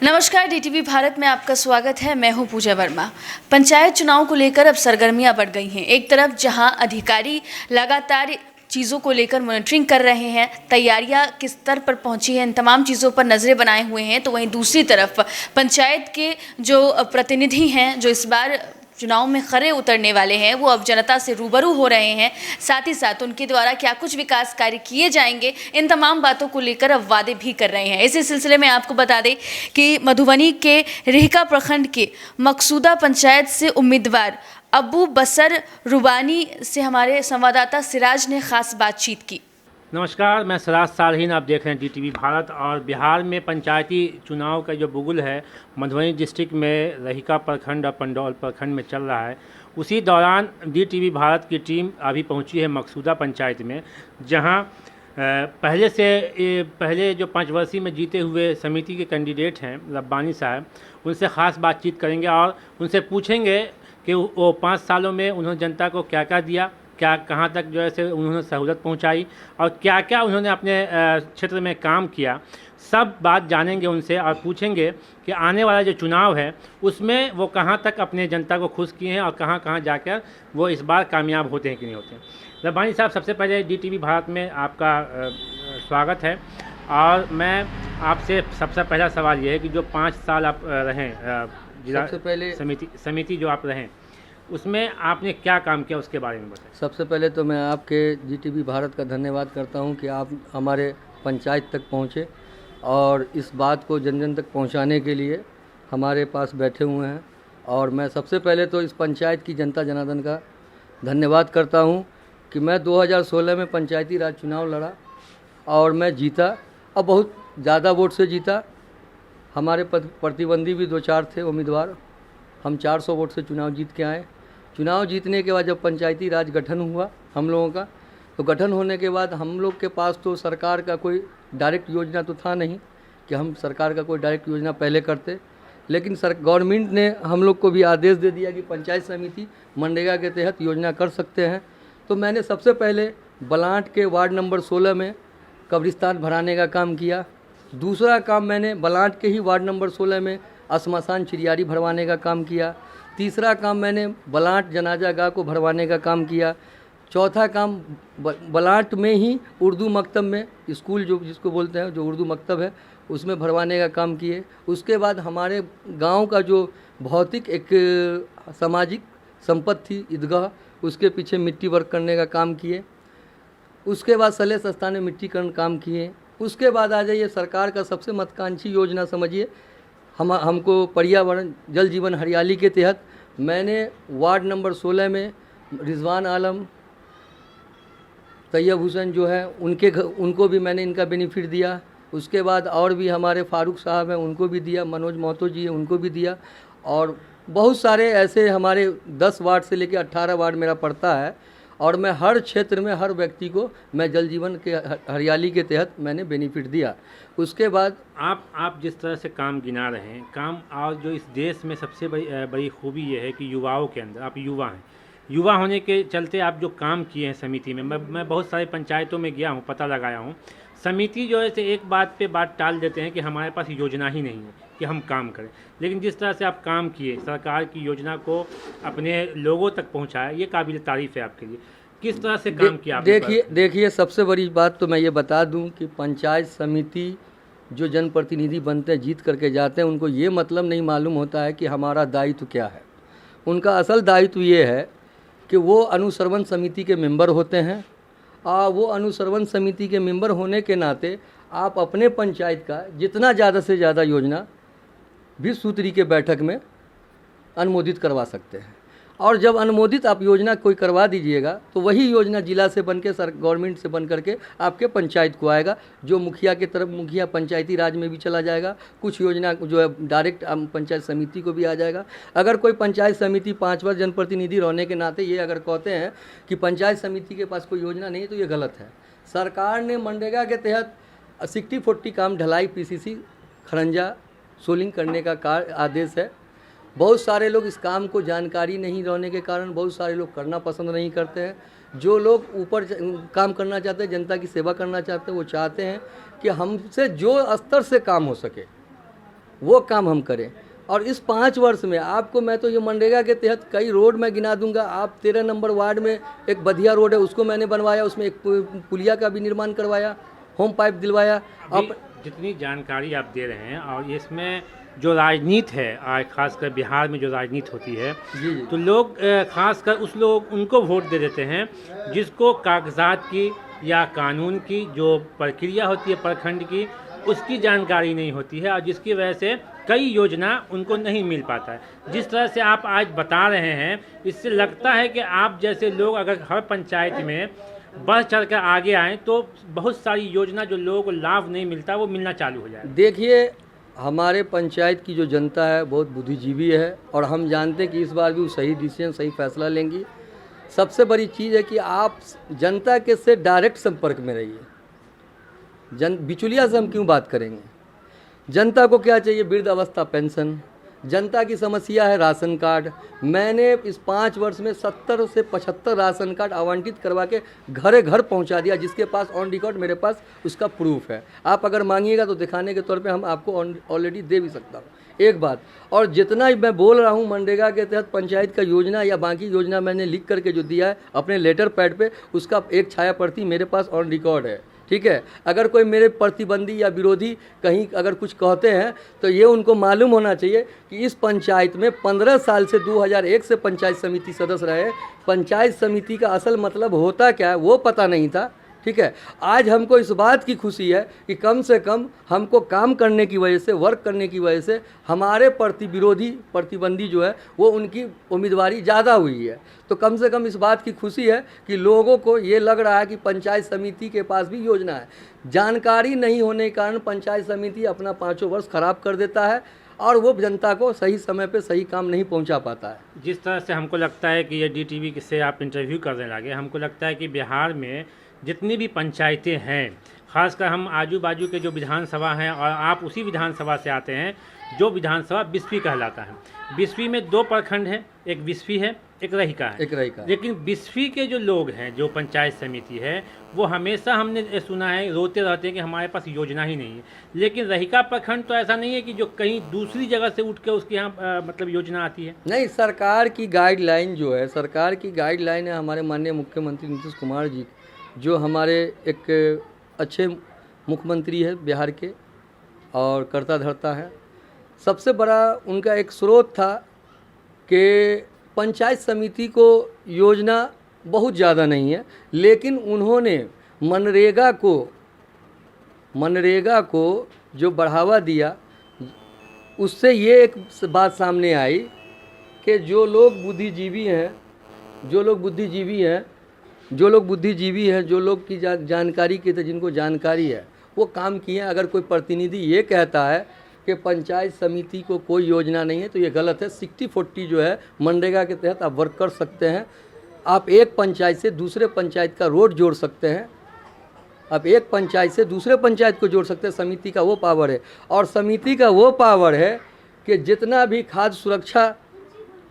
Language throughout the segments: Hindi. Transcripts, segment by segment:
नमस्कार, डीटीवी भारत में आपका स्वागत है। मैं हूं पूजा वर्मा। पंचायत चुनाव को लेकर अब सरगर्मियां बढ़ गई हैं। एक तरफ जहां अधिकारी लगातार चीज़ों को लेकर मॉनिटरिंग कर रहे हैं, तैयारियां किस स्तर पर पहुंची हैं, इन तमाम चीज़ों पर नज़रें बनाए हुए हैं, तो वहीं दूसरी तरफ पंचायत के जो प्रतिनिधि हैं, जो इस बार चुनाव में खरे उतरने वाले हैं, वो अब जनता से रूबरू हो रहे हैं। साथ ही साथ उनके द्वारा क्या कुछ विकास कार्य किए जाएंगे, इन तमाम बातों को लेकर अब वादे भी कर रहे हैं। इसी सिलसिले में आपको बता दें कि मधुबनी के रिहका प्रखंड के मकसूदा पंचायत से उम्मीदवार अबू बसर रुबानी से हमारे संवाददाता सिराज ने खास बातचीत की। नमस्कार, मैं सिराज सालहीन, आप देख रहे हैं डीटीवी भारत। और बिहार में पंचायती चुनाव का जो बुगुल है मधुबनी डिस्ट्रिक्ट में रहिका प्रखंड और पंडौल प्रखंड में चल रहा है। उसी दौरान डीटीवी भारत की टीम अभी पहुंची है मकसूदा पंचायत में, जहां पहले जो 5 वर्षीय में जीते हुए समिति के कैंडिडेट हैं रब्बानी साहब, उनसे ख़ास बातचीत करेंगे और उनसे पूछेंगे कि वो 5 सालों में उन्होंने जनता को क्या क्या दिया, क्या कहाँ तक जो है से उन्होंने सहूलत पहुंचाई और क्या क्या उन्होंने अपने क्षेत्र में काम किया। सब बात जानेंगे उनसे और पूछेंगे कि आने वाला जो चुनाव है उसमें वो कहाँ तक अपने जनता को खुश किए हैं और कहाँ कहाँ जाकर वो इस बार कामयाब होते हैं कि नहीं होते हैं। रब्बानी साहब, सबसे पहले डीटीवी भारत में आपका स्वागत है। और मैं आपसे सबसे पहला सवाल ये है कि जो 5 साल आप रहें जिला सबसे पहले समिति जो आप रहें, उसमें आपने क्या काम किया उसके बारे में बताएं। सबसे पहले तो मैं आपके डीटीवी भारत का धन्यवाद करता हूं कि आप हमारे पंचायत तक पहुंचे और इस बात को जन जन तक पहुंचाने के लिए हमारे पास बैठे हुए हैं। और मैं सबसे पहले तो इस पंचायत की जनता जनार्दन का धन्यवाद करता हूं कि मैं 2016 में पंचायती राज चुनाव लड़ा और मैं जीता और बहुत ज़्यादा वोट से जीता। हमारे प्रतिद्वंदी भी 2-4 थे उम्मीदवार। हम 400 वोट से चुनाव जीत के आए। चुनाव जीतने के बाद जब पंचायती राज गठन हुआ हम लोगों का, तो गठन होने के बाद हम लोग के पास तो सरकार का कोई डायरेक्ट योजना तो था नहीं कि हम सरकार का कोई डायरेक्ट योजना पहले करते, लेकिन गवर्नमेंट ने हम लोग को भी आदेश दे दिया कि पंचायत समिति मनरेगा के तहत योजना कर सकते हैं। तो मैंने सबसे पहले बलांट के वार्ड नंबर 16 में कब्रिस्तान भराने का काम किया। दूसरा काम मैंने बलांट के ही वार्ड नंबर 16 में श्मशान चिरियारी भरवाने का काम किया। तीसरा काम मैंने बलांट जनाजा गाह को भरवाने का काम किया। चौथा काम बलांट में ही उर्दू मकतब में स्कूल जो जिसको बोलते हैं जो उर्दू मकतब है उसमें भरवाने का काम किए। उसके बाद हमारे गांव का जो भौतिक एक सामाजिक संपत्ति थी ईदगाह, उसके पीछे मिट्टी वर्क करने का काम किए। उसके बाद सलेस स्थान में मिट्टीकरण काम किए। उसके बाद आ जाइए सरकार का सबसे महत्वाकांक्षी योजना समझिए, हमको पर्यावरण जल जीवन हरियाली के तहत मैंने वार्ड नंबर 16 में रिजवान आलम, तैयब हुसैन जो है उनको भी मैंने इनका बेनिफिट दिया। उसके बाद और भी हमारे फारूक साहब हैं उनको भी दिया, मनोज महतो जी हैं उनको भी दिया। और बहुत सारे ऐसे हमारे 10 वार्ड से लेकर 18 वार्ड मेरा पड़ता है और मैं हर क्षेत्र में हर व्यक्ति को मैं जल जीवन के हरियाली के तहत मैंने बेनिफिट दिया। उसके बाद आप जिस तरह से काम गिना रहे हैं काम, और जो इस देश में सबसे बड़ी खूबी ये है कि युवाओं के अंदर, आप युवा हैं, युवा होने के चलते आप जो काम किए हैं समिति में, मैं बहुत सारी पंचायतों में गया हूँ, पता लगाया हूँ। समिति जो है से एक बात पे बात टाल देते हैं कि हमारे पास योजना ही नहीं है कि हम काम करें, लेकिन जिस तरह से आप काम किए, सरकार की योजना को अपने लोगों तक पहुंचाया, ये काबिल तारीफ़ है आपके लिए। किस तरह से काम किया आपने? देखिए सबसे बड़ी बात तो मैं ये बता दूं कि पंचायत समिति जो जनप्रतिनिधि बनते हैं जीत करके जाते हैं, उनको ये मतलब नहीं मालूम होता है कि हमारा दायित्व क्या है। उनका असल दायित्व ये है कि वो अनुश्रवण समिति के मेंबर होते हैं। वो अनुश्रवण समिति के मेंबर होने के नाते आप अपने पंचायत का जितना ज़्यादा से ज़्यादा योजना भी सूत्री के बैठक में अनुमोदित करवा सकते हैं। और जब अनुमोदित आप योजना कोई करवा दीजिएगा तो वही योजना जिला से बन के गवर्नमेंट से बन करके आपके पंचायत को आएगा, जो मुखिया के तरफ मुखिया पंचायती राज में भी चला जाएगा। कुछ योजना जो है डायरेक्ट पंचायत समिति को भी आ जाएगा। अगर कोई पंचायत समिति 5 वर्ष जनप्रतिनिधि रहने के नाते ये अगर कहते हैं कि पंचायत समिति के पास कोई योजना नहीं, तो ये गलत है। सरकार ने मनरेगा के तहत 60-40 काम ढलाई PCC खरंजा सोलिंग करने का आदेश है। बहुत सारे लोग इस काम को जानकारी नहीं रहने के कारण बहुत सारे लोग करना पसंद नहीं करते हैं। जो लोग ऊपर काम करना चाहते हैं, जनता की सेवा करना चाहते हैं, वो चाहते हैं कि हमसे जो स्तर से काम हो सके वो काम हम करें। और इस 5 वर्ष में आपको मैं तो ये मनरेगा के तहत कई रोड मैं गिना दूंगा। आप 13 नंबर वार्ड में एक बधिया रोड है, उसको मैंने बनवाया, उसमें एक पुलिया का भी निर्माण करवाया, होम पाइप दिलवाया। अब जितनी जानकारी आप दे रहे हैं और इसमें जो राजनीति है, आज खासकर बिहार में जो राजनीति होती है, जी जी तो लोग खासकर उस लोग उनको वोट दे देते हैं जिसको कागजात की या कानून की जो प्रक्रिया होती है प्रखंड की, उसकी जानकारी नहीं होती है और जिसकी वजह से कई योजना उनको नहीं मिल पाता है। जिस तरह से आप आज बता रहे हैं, इससे लगता है कि आप जैसे लोग अगर हर पंचायत में बढ़ चढ़ कर आगे आएँ तो बहुत सारी योजना जो लोगों को लाभ नहीं मिलता वो मिलना चालू हो जाए। देखिए, हमारे पंचायत की जो जनता है बहुत बुद्धिजीवी है और हम जानते हैं कि इस बार भी वो सही डिसीजन, सही फैसला लेंगी। सबसे बड़ी चीज़ है कि आप जनता के से डायरेक्ट संपर्क में रहिए। बिचौलिया से हम क्यों बात करेंगे? जनता को क्या चाहिए? वृद्धावस्था पेंशन। जनता की समस्या है राशन कार्ड। मैंने इस 5 वर्ष में 70 से 75 राशन कार्ड आवंटित करवा के घरे घर पहुंचा दिया, जिसके पास ऑन रिकॉर्ड मेरे पास उसका प्रूफ है। आप अगर मांगिएगा तो दिखाने के तौर पे हम आपको ऑलरेडी दे भी सकता हूँ। एक बात, और जितना मैं बोल रहा हूँ मनरेगा के तहत पंचायत का योजना या बाकी योजना मैंने लिख करके जो दिया है अपने लेटर पैड पे, उसका एक छाया प्रति मेरे पास ऑन रिकॉर्ड है। ठीक है, अगर कोई मेरे प्रतिबंधी या विरोधी कहीं अगर कुछ कहते हैं तो ये उनको मालूम होना चाहिए कि इस पंचायत में 15 साल से 2001 से पंचायत समिति सदस्य रहे। पंचायत समिति का असल मतलब होता क्या है वो पता नहीं था। ठीक है, आज हमको इस बात की खुशी है कि कम से कम हमको काम करने की वजह से, वर्क करने की वजह से हमारे प्रतिबंधी जो है वो उनकी उम्मीदवारी ज़्यादा हुई है। तो कम से कम इस बात की खुशी है कि लोगों को ये लग रहा है कि पंचायत समिति के पास भी योजना है। जानकारी नहीं होने के कारण पंचायत समिति अपना 5 वर्ष खराब कर देता है और वो जनता को सही समय पे सही काम नहीं पहुंचा पाता है। जिस तरह से हमको लगता है कि ये DTV से आप इंटरव्यू करने लगे, हमको लगता है कि बिहार में जितनी भी पंचायतें हैं, खासकर हम आजू बाजू के जो विधानसभा हैं और आप उसी विधानसभा से आते हैं जो विधानसभा बिस्फी कहलाता है। बिस्फी में 2 प्रखंड हैं, एक बिस्फी है, एक रहिका है। लेकिन बिस्फी के जो लोग हैं, जो पंचायत समिति है, वो हमेशा हमने सुना है रोते रहते हैं कि हमारे पास योजना ही नहीं है। लेकिन रहिका प्रखंड तो ऐसा नहीं है कि जो कहीं दूसरी जगह से उठ के उसके यहाँ मतलब योजना आती है। नहीं, सरकार की गाइडलाइन जो है, सरकार की गाइडलाइन है। हमारे माननीय मुख्यमंत्री नीतीश कुमार जी, जो हमारे एक अच्छे मुख्यमंत्री है बिहार के और करता धरता है, सबसे बड़ा उनका एक स्रोत था कि पंचायत समिति को योजना बहुत ज़्यादा नहीं है, लेकिन उन्होंने मनरेगा को जो बढ़ावा दिया, उससे ये एक बात सामने आई कि जो लोग बुद्धिजीवी हैं, जो लोग की जानकारी की, तो जिनको जानकारी है वो काम किए। अगर कोई प्रतिनिधि ये कहता है कि पंचायत समिति को कोई योजना नहीं है तो ये गलत है। 60-40 जो है मनरेगा के तहत आप वर्क कर सकते हैं। आप एक पंचायत से दूसरे पंचायत का रोड जोड़ सकते हैं, आप एक पंचायत से दूसरे पंचायत को जोड़ सकते हैं। समिति का वो पावर है, और समिति का वो पावर है कि जितना भी खाद्य सुरक्षा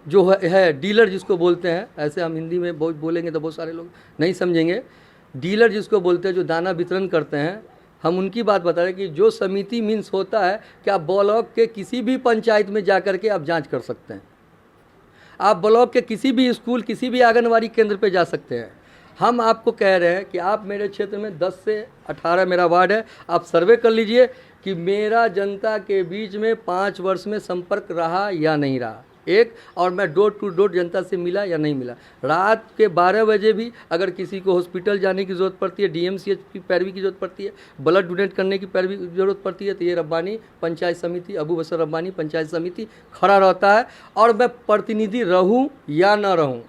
जो है डीलर जिसको बोलते हैं, ऐसे हम हिंदी में बहुत बोलेंगे तो बहुत सारे लोग नहीं समझेंगे, डीलर जिसको बोलते हैं, जो दाना वितरण करते हैं, हम उनकी बात बता रहे हैं कि जो समिति मीन्स होता है कि आप ब्लॉक के किसी भी पंचायत में जा कर के आप जांच कर सकते हैं। आप ब्लॉक के किसी भी स्कूल, किसी भी आंगनवाड़ी केंद्र पे जा सकते हैं। हम आपको कह रहे हैं कि आप मेरे क्षेत्र में 10 से 18 मेरा वार्ड है, आप सर्वे कर लीजिए कि मेरा जनता के बीच में 5 वर्ष में संपर्क रहा या नहीं रहा। एक, और मैं डोर टू डोर जनता से मिला या नहीं मिला। रात के 12 बजे भी अगर किसी को हॉस्पिटल जाने की ज़रूरत पड़ती है, DMCH की पैरवी की ज़रूरत पड़ती है, ब्लड डोनेट करने की पैरवी की ज़रूरत पड़ती है, तो ये रब्बानी पंचायत समिति, अबू बसर रब्बानी पंचायत समिति खड़ा रहता है। और मैं प्रतिनिधि रहूं या ना रहूं,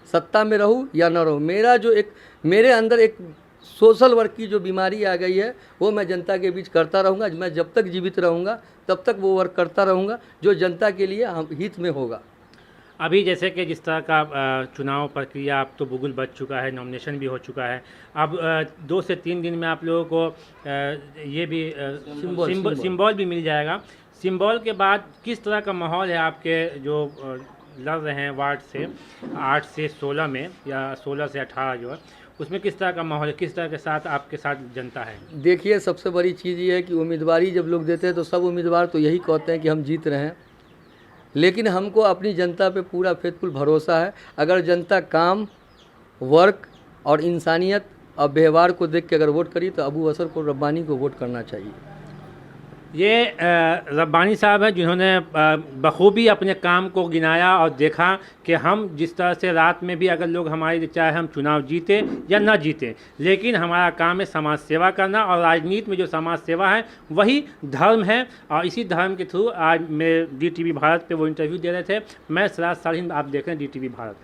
सत्ता में रहूं या ना रहूं, मेरा जो एक मेरे अंदर एक सोशल वर्क की जो बीमारी आ गई है वो मैं जनता के बीच करता रहूँगा। मैं जब तक जीवित रहूँगा तब तक वो वर्क करता रहूँगा जो जनता के लिए हित में होगा। अभी जैसे कि जिस तरह का चुनाव प्रक्रिया अब तो बुगुल बच चुका है, नॉमिनेशन भी हो चुका है, अब 2 से 3 दिन में आप लोगों को ये भी सिंबल भी मिल जाएगा। सिंबल के बाद किस तरह का माहौल है आपके जो लड़ रहे हैं वार्ड से 8 से 16 में या 16 से 18 जो है, उसमें किस तरह का माहौल है, किस तरह के साथ आपके साथ जनता है? देखिए, सबसे बड़ी चीज़ ये है कि उम्मीदवारी जब लोग देते हैं तो सब उम्मीदवार तो यही कहते हैं कि हम जीत रहे हैं, लेकिन हमको अपनी जनता पे पूरा फेथफुल भरोसा है। अगर जनता काम, वर्क और इंसानियत और व्यवहार को देख के अगर वोट करी तो अबू असर को, रब्बानी को वोट करना चाहिए। ये रब्बानी साहब हैं जिन्होंने बखूबी अपने काम को गिनाया और देखा कि हम जिस तरह से रात में भी अगर लोग हमारे, चाहे हम चुनाव जीते या ना जीते, लेकिन हमारा काम है समाज सेवा करना, और राजनीति में जो समाज सेवा है वही धर्म है। और इसी धर्म के थ्रू आज मैं DTV भारत पे वो इंटरव्यू दे रहे थे। मैं सिराज सालिम, आप देख रहे हैं DTV भारत।